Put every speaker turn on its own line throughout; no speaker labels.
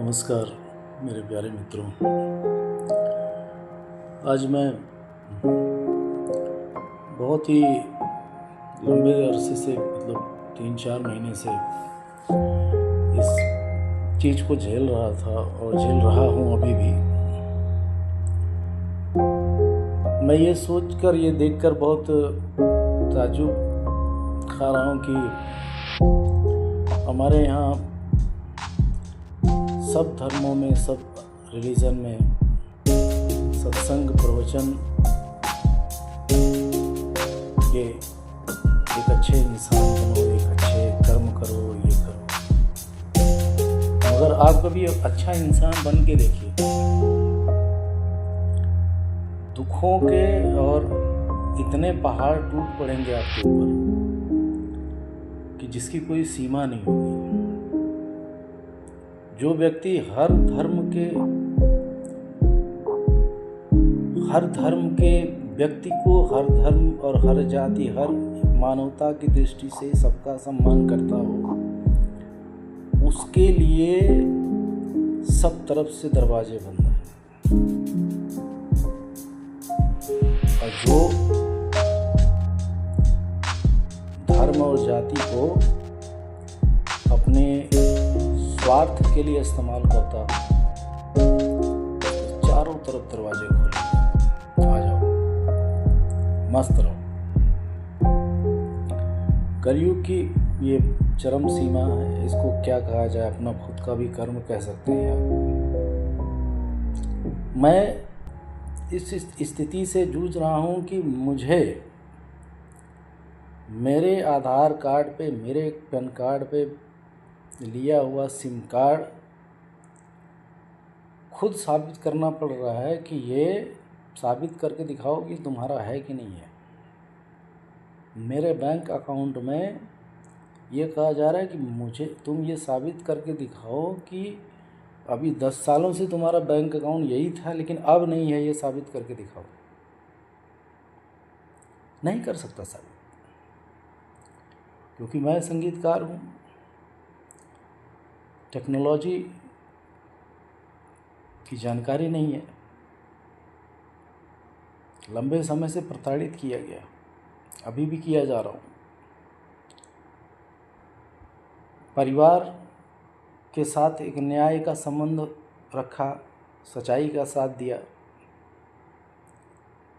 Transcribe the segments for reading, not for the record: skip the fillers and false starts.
नमस्कार मेरे प्यारे मित्रों। आज मैं बहुत ही लंबे अरसे से 3-4 महीने से इस चीज़ को झेल रहा था और झेल रहा हूँ अभी भी। मैं ये सोचकर ये देखकर बहुत ताज्जुब खा रहा हूँ कि हमारे यहाँ सब धर्मों में, सब रिलीजन में सत्संग, प्रवचन, ये एक अच्छे इंसान बनो, एक अच्छे कर्म करो, ये करो। मगर आप कभी अच्छा इंसान बन के देखिए, दुखों के और इतने पहाड़ टूट पड़ेंगे आपके ऊपर कि जिसकी कोई सीमा नहीं होगी। जो व्यक्ति हर धर्म के व्यक्ति को, हर धर्म और हर जाति, हर मानवता की दृष्टि से सबका सम्मान करता हो, उसके लिए सब तरफ से दरवाजे बंद हैं। और जो धर्म और जाति को अपने स्वार्थ के लिए इस्तेमाल करता हो, चारों तरफ दरवाजे खोले, आ जाओ, मस्त रहो। कलयुग की ये चरम सीमा है, इसको क्या कहा जाए, अपना खुद का भी कर्म कह सकते हैं आप। मैं इस स्थिति से जूझ रहा हूँ कि मुझे मेरे आधार कार्ड पे, मेरे पैन कार्ड पे लिया हुआ सिम कार्ड खुद साबित करना पड़ रहा है कि ये साबित करके दिखाओ कि तुम्हारा है कि नहीं है। मेरे बैंक अकाउंट में ये कहा जा रहा है कि तुम ये साबित करके दिखाओ कि अभी 10 सालों से तुम्हारा बैंक अकाउंट यही था, लेकिन अब नहीं है, ये साबित करके दिखाओ। नहीं कर सकता साबित, क्योंकि मैं संगीतकार हूँ। टेक्नोलॉजी की जानकारी नहीं है। लंबे समय से प्रताड़ित किया गया, अभी भी किया जा रहा हूँ। परिवार के साथ एक न्याय का संबंध रखा, सच्चाई का साथ दिया,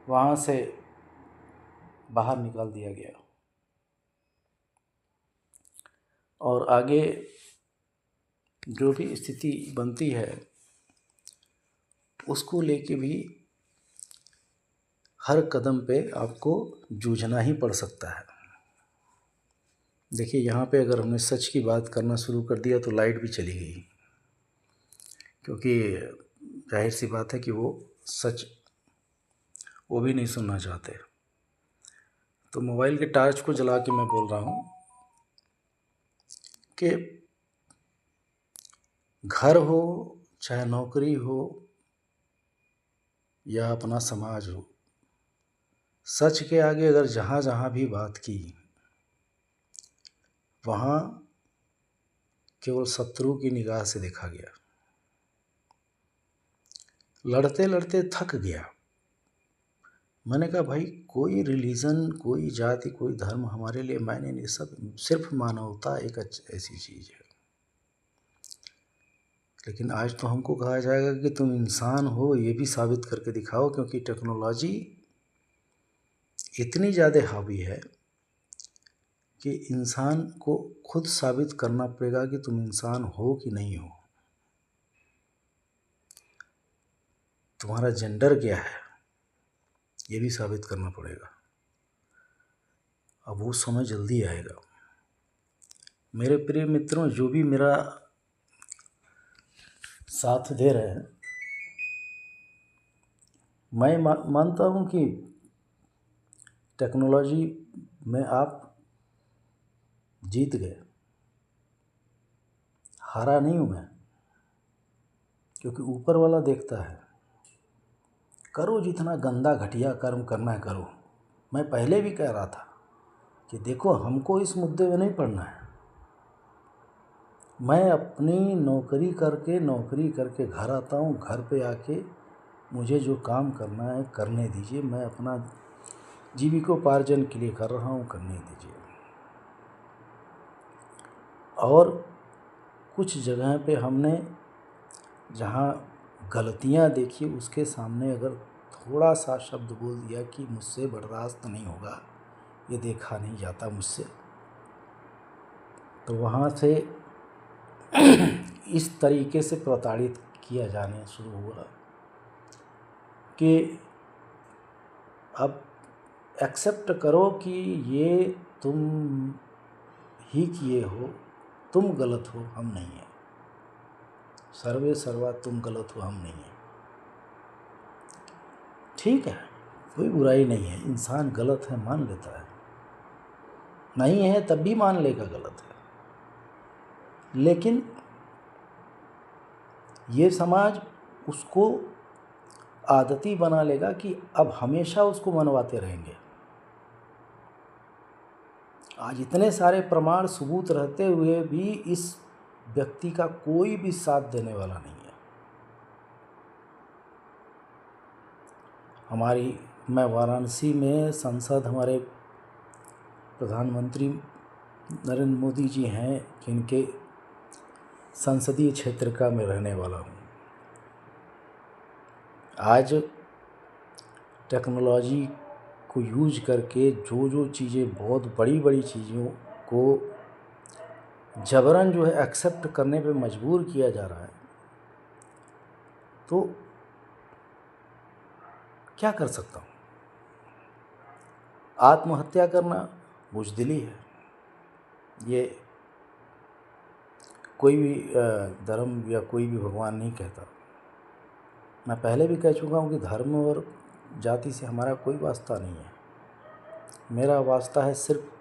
वहाँ से बाहर निकाल दिया गया। और आगे जो भी स्थिति बनती है उसको लेके भी हर कदम पे आपको जूझना ही पड़ सकता है। देखिए, यहाँ पे अगर हमने सच की बात करना शुरू कर दिया तो लाइट भी चली गई, क्योंकि जाहिर सी बात है कि वो सच वो भी नहीं सुनना चाहते। तो मोबाइल के टॉर्च को जला के मैं बोल रहा हूँ कि घर हो, चाहे नौकरी हो या अपना समाज हो, सच के आगे अगर जहाँ जहाँ भी बात की, वहाँ केवल शत्रु की निगाह से देखा गया। लड़ते लड़ते थक गया। मैंने कहा, भाई, कोई रिलीजन, कोई जाति, कोई धर्म हमारे लिए मायने नहीं, सब सिर्फ मानवता एक ऐसी चीज़ है। लेकिन आज तो हमको कहा जाएगा कि तुम इंसान हो, ये भी साबित करके दिखाओ, क्योंकि टेक्नोलॉजी इतनी ज़्यादा हावी है कि इंसान को खुद साबित करना पड़ेगा कि तुम इंसान हो कि नहीं हो, तुम्हारा जेंडर क्या है, ये भी साबित करना पड़ेगा। अब वो समय जल्दी आएगा। मेरे प्रिय मित्रों, जो भी मेरा साथ दे रहे हैं, मैं मानता हूँ कि टेक्नोलॉजी में आप जीत गए। हारा नहीं हूँ मैं, क्योंकि ऊपर वाला देखता है। करो जितना गंदा घटिया कर्म करना है करो। मैं पहले भी कह रहा था कि देखो, हमको इस मुद्दे में नहीं पड़ना है। मैं अपनी नौकरी करके घर आता हूँ, घर पे आके मुझे जो काम करना है करने दीजिए, मैं अपना जीविकोपार्जन के लिए कर रहा हूँ, करने दीजिए। और कुछ जगह पे हमने जहाँ गलतियाँ देखी उसके सामने अगर थोड़ा सा शब्द बोल दिया कि मुझसे बर्दाश्त नहीं होगा, ये देखा नहीं जाता मुझसे, तो वहाँ से इस तरीके से प्रताड़ित किया जाने शुरू हुआ कि अब एक्सेप्ट करो कि ये तुम ही किए हो, तुम गलत हो, हम नहीं हैं। सर्वे सर्वा तुम गलत हो, हम नहीं हैं। ठीक है, कोई बुराई नहीं है, इंसान गलत है मान लेता है, नहीं है तब भी मान लेगा गलत है। लेकिन ये समाज उसको आदती बना लेगा कि अब हमेशा उसको मनवाते रहेंगे। आज इतने सारे प्रमाण सबूत रहते हुए भी इस व्यक्ति का कोई भी साथ देने वाला नहीं है। मैं वाराणसी में संसद, हमारे प्रधानमंत्री नरेंद्र मोदी जी हैं, जिनके संसदीय क्षेत्र का मैं रहने वाला हूँ। आज टेक्नोलॉजी को यूज करके जो चीज़ें, बहुत बड़ी बड़ी चीज़ों को जबरन जो है एक्सेप्ट करने पे मजबूर किया जा रहा है, तो क्या कर सकता हूँ। आत्महत्या करना बुज़दिली है, ये कोई भी धर्म या कोई भी भगवान नहीं कहता। मैं पहले भी कह चुका हूँ कि धर्म और जाति से हमारा कोई वास्ता नहीं है। मेरा वास्ता है सिर्फ,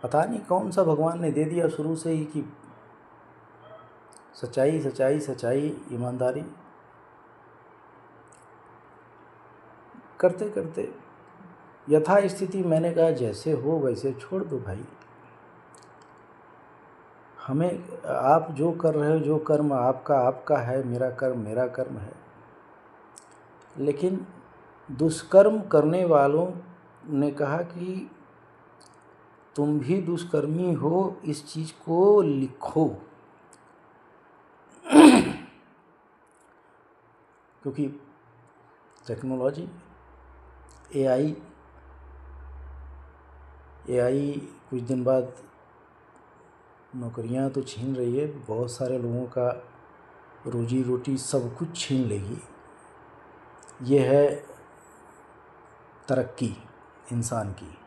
पता नहीं कौन सा भगवान ने दे दिया शुरू से ही कि सच्चाई सच्चाई सच्चाई, ईमानदारी करते करते यथा स्थिति, मैंने कहा जैसे हो वैसे छोड़ दो भाई। हमें, आप जो कर रहे हो, जो कर्म आपका आपका है, मेरा कर्म मेरा कर्म है। लेकिन दुष्कर्म करने वालों ने कहा कि तुम भी दुष्कर्मी हो, इस चीज़ को लिखो। क्योंकि टेक्नोलॉजी, एआई कुछ दिन बाद नौकरियां तो छीन रही है, बहुत सारे लोगों का रोजी रोटी सब कुछ छीन लेगी। ये है तरक्की इंसान की,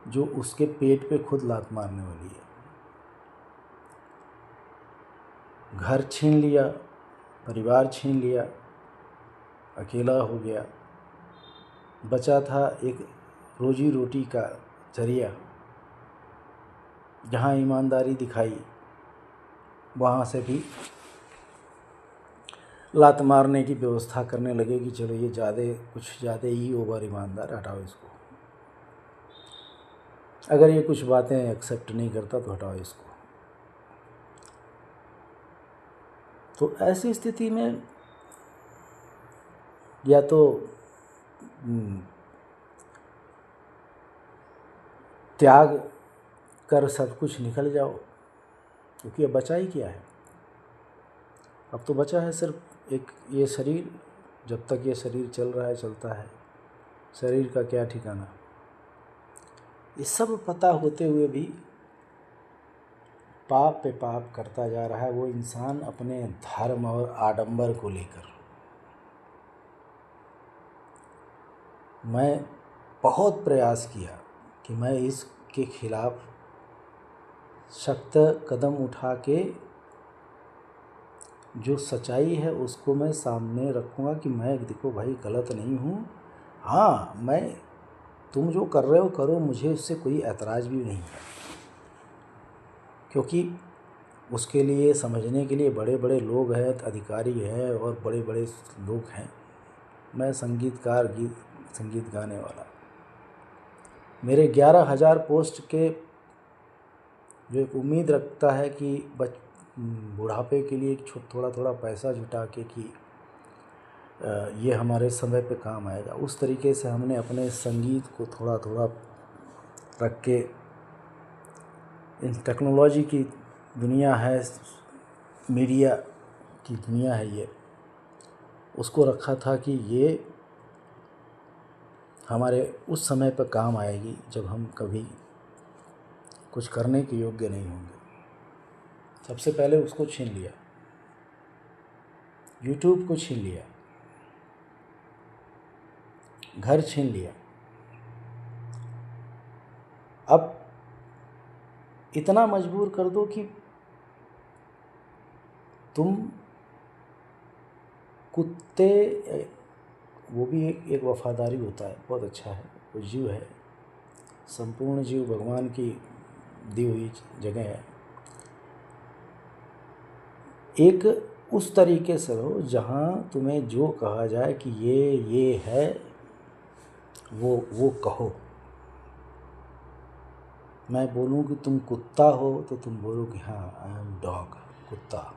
जो उसके पेट पे खुद लात मारने वाली है। घर छीन लिया, परिवार छीन लिया, अकेला हो गया, बचा था एक रोजी रोटी का जरिया। जहाँ ईमानदारी दिखाई वहाँ से भी लात मारने की व्यवस्था करने लगे कि चलो ये कुछ ज़्यादा ही ओवर ईमानदार, हटाओ इसको। अगर ये कुछ बातें एक्सेप्ट नहीं करता तो हटाओ इसको। तो ऐसी स्थिति में या तो त्याग कर सब कुछ निकल जाओ, क्योंकि अब बचा ही क्या है। अब तो बचा है सिर्फ एक ये शरीर। जब तक ये शरीर चल रहा है, चलता है, शरीर का क्या ठिकाना। ये सब पता होते हुए भी पाप पे पाप करता जा रहा है वो इंसान, अपने धर्म और आडंबर को लेकर। मैं बहुत प्रयास किया कि मैं इसके खिलाफ सख्त कदम उठा के जो सच्चाई है उसको मैं सामने रखूँगा कि मैं, देखो भाई, गलत नहीं हूँ। हाँ, तुम जो कर रहे हो करो, मुझे उससे कोई ऐतराज़ भी नहीं है, क्योंकि उसके लिए समझने के लिए बड़े बड़े लोग हैं, अधिकारी हैं और बड़े बड़े लोग हैं। मैं संगीतकार, संगीत गाने वाला। मेरे 11,000 पोस्ट के जो एक उम्मीद रखता है कि बुढ़ापे के लिए थोड़ा थोड़ा पैसा जुटा के कि ये हमारे समय पे काम आएगा, उस तरीके से हमने अपने संगीत को थोड़ा थोड़ा रख के इन टेक्नोलॉजी की दुनिया है, मीडिया की दुनिया है ये, उसको रखा था कि ये हमारे उस समय पर काम आएगी जब हम कभी कुछ करने के योग्य नहीं होंगे। सबसे पहले उसको छीन लिया, यूट्यूब को छीन लिया, घर छीन लिया। अब इतना मजबूर कर दो कि तुम कुत्ते, वो भी एक वफादारी होता है, बहुत अच्छा है, वो जीव है, संपूर्ण जीव भगवान की दी हुई जगह है। एक उस तरीके से रहो जहाँ तुम्हें जो कहा जाए कि ये है, वो कहो। मैं बोलूँ कि तुम कुत्ता हो तो तुम बोलो कि हाँ आई एम डॉग, कुत्ता,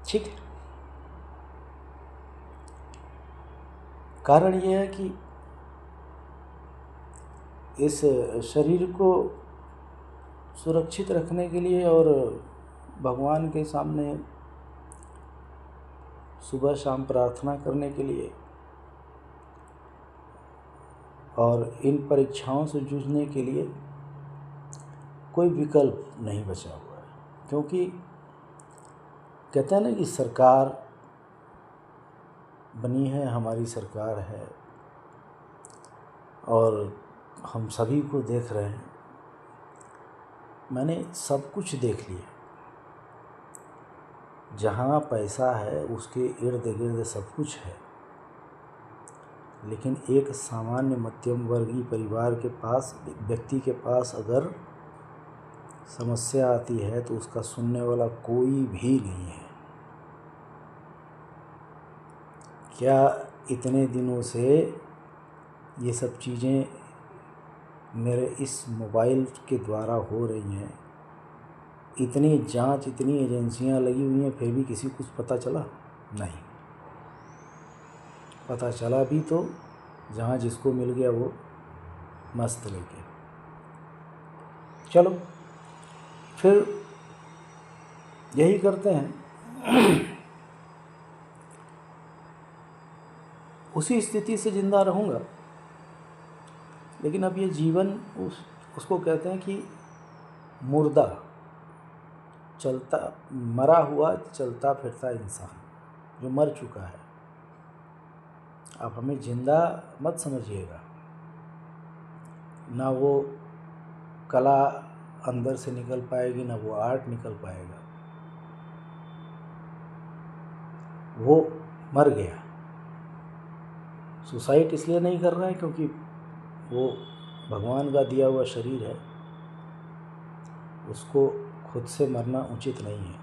ठीक है। कारण यह है कि इस शरीर को सुरक्षित रखने के लिए और भगवान के सामने सुबह शाम प्रार्थना करने के लिए और इन परीक्षाओं से जूझने के लिए कोई विकल्प नहीं बचा हुआ है। क्योंकि कहते हैं ना कि सरकार बनी है, हमारी सरकार है और हम सभी को देख रहे हैं। मैंने सब कुछ देख लिया, जहाँ पैसा है उसके इर्द गिर्द सब कुछ है, लेकिन एक सामान्य मध्यम वर्गीय परिवार के पास, व्यक्ति के पास अगर समस्या आती है तो उसका सुनने वाला कोई भी नहीं है। क्या इतने दिनों से ये सब चीज़ें मेरे इस मोबाइल के द्वारा हो रही हैं, इतनी जांच, इतनी एजेंसियां लगी हुई हैं, फिर भी किसी को कुछ पता चला नहीं। पता चला भी तो जहाँ जिसको मिल गया वो मस्त लेके। चलो फिर यही करते हैं। उसी स्थिति से जिंदा रहूँगा, लेकिन अब ये जीवन उसको कहते हैं कि मुर्दा, चलता मरा हुआ चलता फिरता इंसान जो मर चुका है। आप हमें जिंदा मत समझिएगा, ना वो कला अंदर से निकल पाएगी, ना वो आर्ट निकल पाएगा, वो मर गया। सुसाइड इसलिए नहीं कर रहा है क्योंकि वो भगवान का दिया हुआ शरीर है, उसको खुद से मरना उचित नहीं है।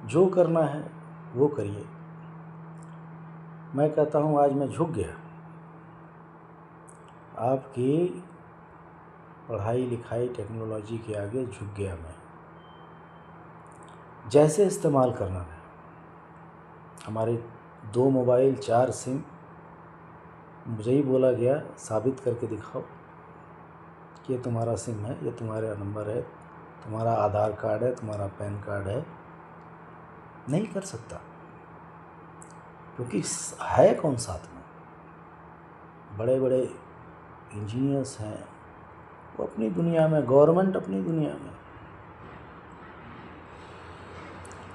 जो करना है वो करिए। मैं कहता हूँ आज मैं झुक गया, आपकी पढ़ाई लिखाई टेक्नोलॉजी के आगे झुक गया। मैं जैसे इस्तेमाल करना है, हमारे 2 मोबाइल 4 सिम, मुझे ही बोला गया साबित करके दिखाओ कि ये तुम्हारा सिम है, ये तुम्हारा नंबर है, तुम्हारा आधार कार्ड है, तुम्हारा पैन कार्ड है। नहीं कर सकता, क्योंकि है कौन साथ में? बड़े बड़े इंजीनियर्स हैं, वो अपनी दुनिया में, गवर्नमेंट अपनी दुनिया में।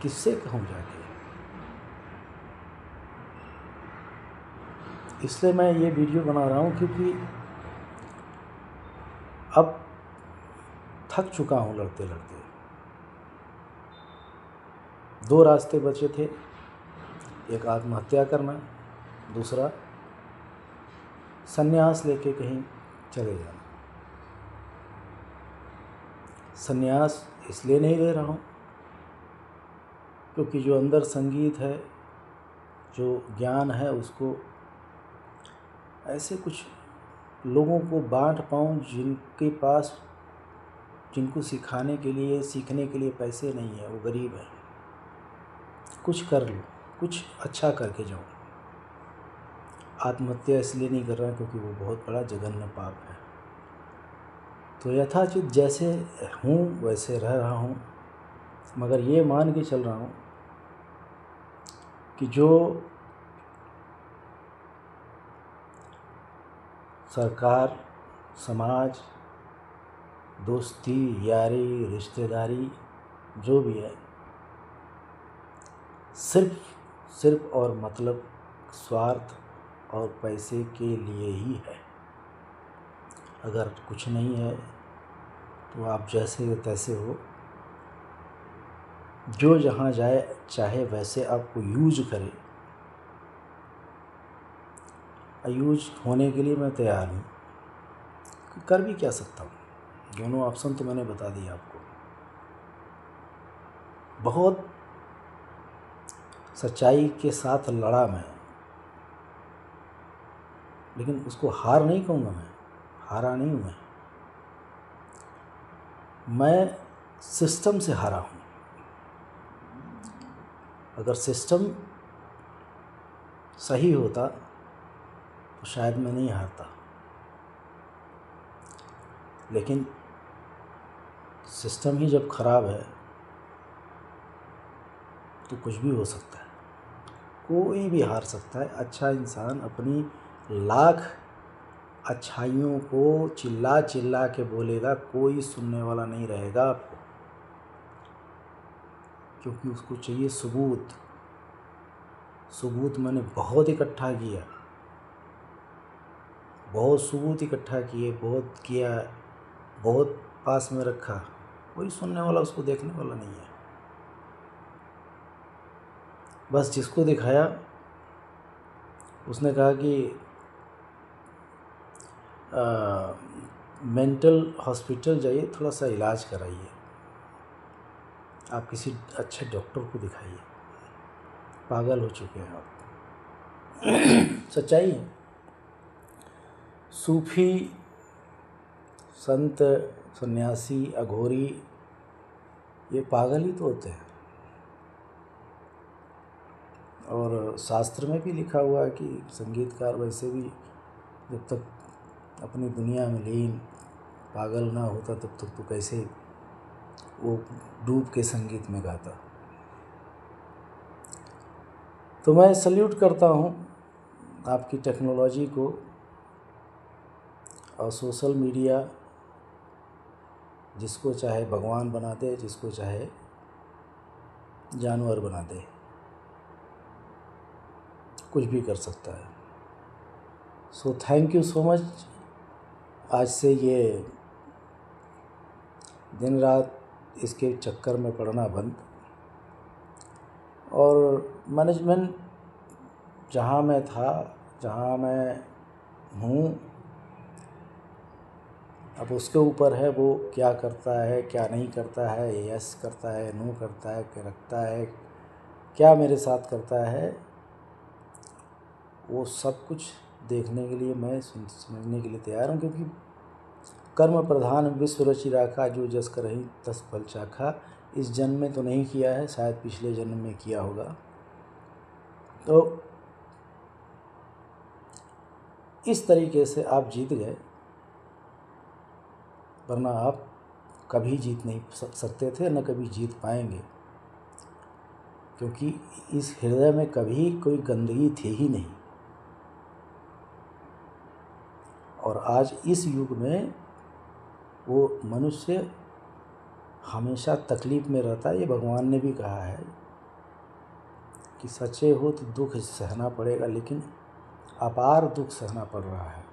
किससे कहूँ जाके? इसलिए मैं ये वीडियो बना रहा हूँ क्योंकि अब थक चुका हूँ लड़ते लड़ते। 2 रास्ते बचे थे, एक आत्महत्या करना, दूसरा संन्यास लेके कहीं चले जाना। संन्यास इसलिए नहीं ले रहा हूँ क्योंकि जो अंदर संगीत है, जो ज्ञान है, उसको ऐसे कुछ लोगों को बांट पाऊँ जिनके पास, जिनको सिखाने के लिए, सीखने के लिए पैसे नहीं है, वो गरीब है। कुछ कर लो, कुछ अच्छा करके जाओ। आत्महत्या इसलिए नहीं कर रहा क्योंकि वो बहुत बड़ा जघन्य पाप है। तो यथाचित जैसे हूँ वैसे रह रहा हूँ, मगर ये मान के चल रहा हूँ कि जो सरकार, समाज, दोस्ती, यारी, रिश्तेदारी जो भी है, सिर्फ और मतलब स्वार्थ और पैसे के लिए ही है। अगर कुछ नहीं है तो आप जैसे हो तैसे हो, जो जहाँ जाए चाहे वैसे आपको यूज करे। यूज होने के लिए मैं तैयार हूँ। कर भी क्या सकता हूँ, दोनों ऑप्शन तो मैंने बता दिया आपको। बहुत सच्चाई के साथ लड़ा मैं, लेकिन उसको हार नहीं कहूँगा। मैं हारा नहीं हूँ। मैं सिस्टम से हारा हूँ। अगर सिस्टम सही होता तो शायद मैं नहीं हारता, लेकिन सिस्टम ही जब खराब है तो कुछ भी हो सकता है। कोई भी हार सकता है। अच्छा इंसान अपनी लाख अच्छाइयों को चिल्ला चिल्ला के बोलेगा, कोई सुनने वाला नहीं रहेगा आपको, क्योंकि उसको चाहिए सबूत। सबूत मैंने बहुत इकट्ठा किया, बहुत सबूत इकट्ठा किए, बहुत किया, बहुत पास में रखा। कोई सुनने वाला, उसको देखने वाला नहीं है। बस जिसको दिखाया उसने कहा कि मेंटल हॉस्पिटल जाइए, थोड़ा सा इलाज कराइए, आप किसी अच्छे डॉक्टर को दिखाइए, पागल हो चुके हैं आप। सच्चाई है। सूफी, संत, सन्यासी, अघोरी, ये पागल ही तो होते हैं। और शास्त्र में भी लिखा हुआ है कि संगीतकार वैसे भी जब तक अपनी दुनिया में लीन पागल ना होता तब तक तो कैसे वो डूब के संगीत में गाता। तो मैं सल्यूट करता हूँ आपकी टेक्नोलॉजी को और सोशल मीडिया, जिसको चाहे भगवान बना दे, जिसको चाहे जानवर बना दे, कुछ भी कर सकता है। So thank you so much. आज से ये दिन रात इसके चक्कर में पड़ना बंद। और मैनेजमेंट जहाँ मैं था, जहाँ मैं हूँ, अब उसके ऊपर है वो क्या करता है, क्या नहीं करता है, यस करता है, नो करता है, क्या रखता है, क्या मेरे साथ करता है, वो सब कुछ देखने के लिए मैं समझने के लिए तैयार हूँ। क्योंकि कर्म प्रधान विश्व रचि राखा, जो जस करहिं तस फल चाखा। इस जन्म में तो नहीं किया है, शायद पिछले जन्म में किया होगा। तो इस तरीके से आप जीत गए, वरना आप कभी जीत नहीं सकते थे, न कभी जीत पाएंगे। क्योंकि इस हृदय में कभी कोई गंदगी थी ही नहीं। और आज इस युग में वो मनुष्य हमेशा तकलीफ़ में रहता है। ये भगवान ने भी कहा है कि सच्चे हो तो दुख सहना पड़ेगा, लेकिन अपार दुख सहना पड़ रहा है।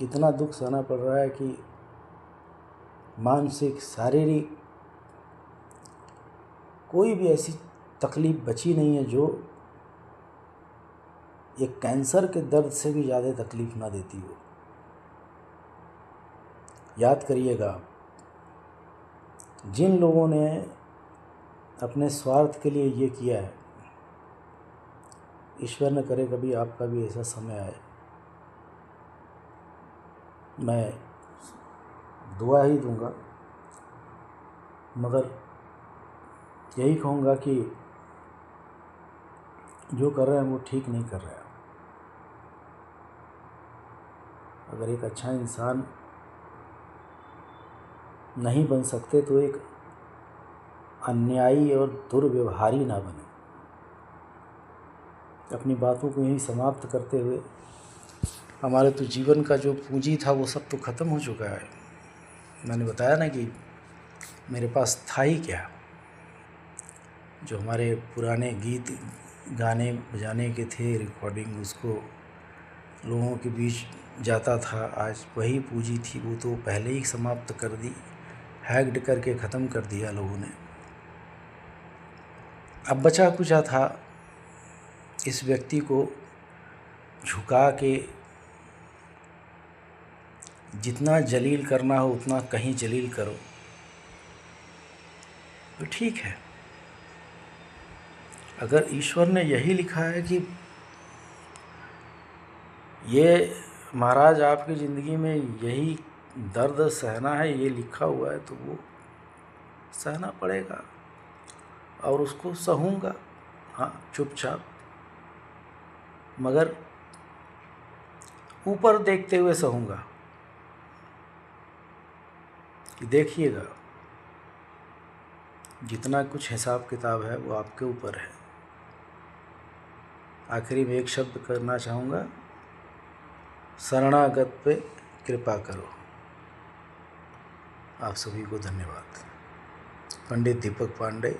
इतना दुख सहना पड़ रहा है कि मानसिक, शारीरिक कोई भी ऐसी तकलीफ़ बची नहीं है जो एक कैंसर के दर्द से भी ज़्यादा तकलीफ़ ना देती हो। याद करिएगा, जिन लोगों ने अपने स्वार्थ के लिए ये किया है, ईश्वर न करे कभी आपका भी ऐसा समय आए मैं दुआ ही दूंगा, मगर यही कहूँगा कि जो कर रहे हैं वो ठीक नहीं कर रहे हैं। अगर एक अच्छा इंसान नहीं बन सकते तो एक अन्यायी और दुर्व्यवहारी ना बने। अपनी बातों को यहीं समाप्त करते हुए, हमारे तो जीवन का जो पूंजी था वो सब तो ख़त्म हो चुका है। मैंने बताया ना कि मेरे पास था ही क्या। जो हमारे पुराने गीत गाने बजाने के थे, रिकॉर्डिंग, उसको लोगों के बीच जाता था, आज वही पूंजी थी वो तो पहले ही समाप्त कर दी, हैक्ड करके ख़त्म कर दिया लोगों ने। अब बचा कुचा था इस व्यक्ति को झुका के जितना जलील करना हो उतना कहीं जलील करो तो ठीक है। अगर ईश्वर ने यही लिखा है कि ये महाराज आपकी ज़िंदगी में यही दर्द सहना है, ये लिखा हुआ है, तो वो सहना पड़ेगा और उसको सहूँगा, हाँ, चुपचाप, मगर ऊपर देखते हुए सहूँगा कि देखिएगा जितना कुछ हिसाब किताब है वो आपके ऊपर है। आखिरी में एक शब्द करना चाहूँगा, शरणागत पे कृपा करो। आप सभी को धन्यवाद। पंडित दीपक पांडे,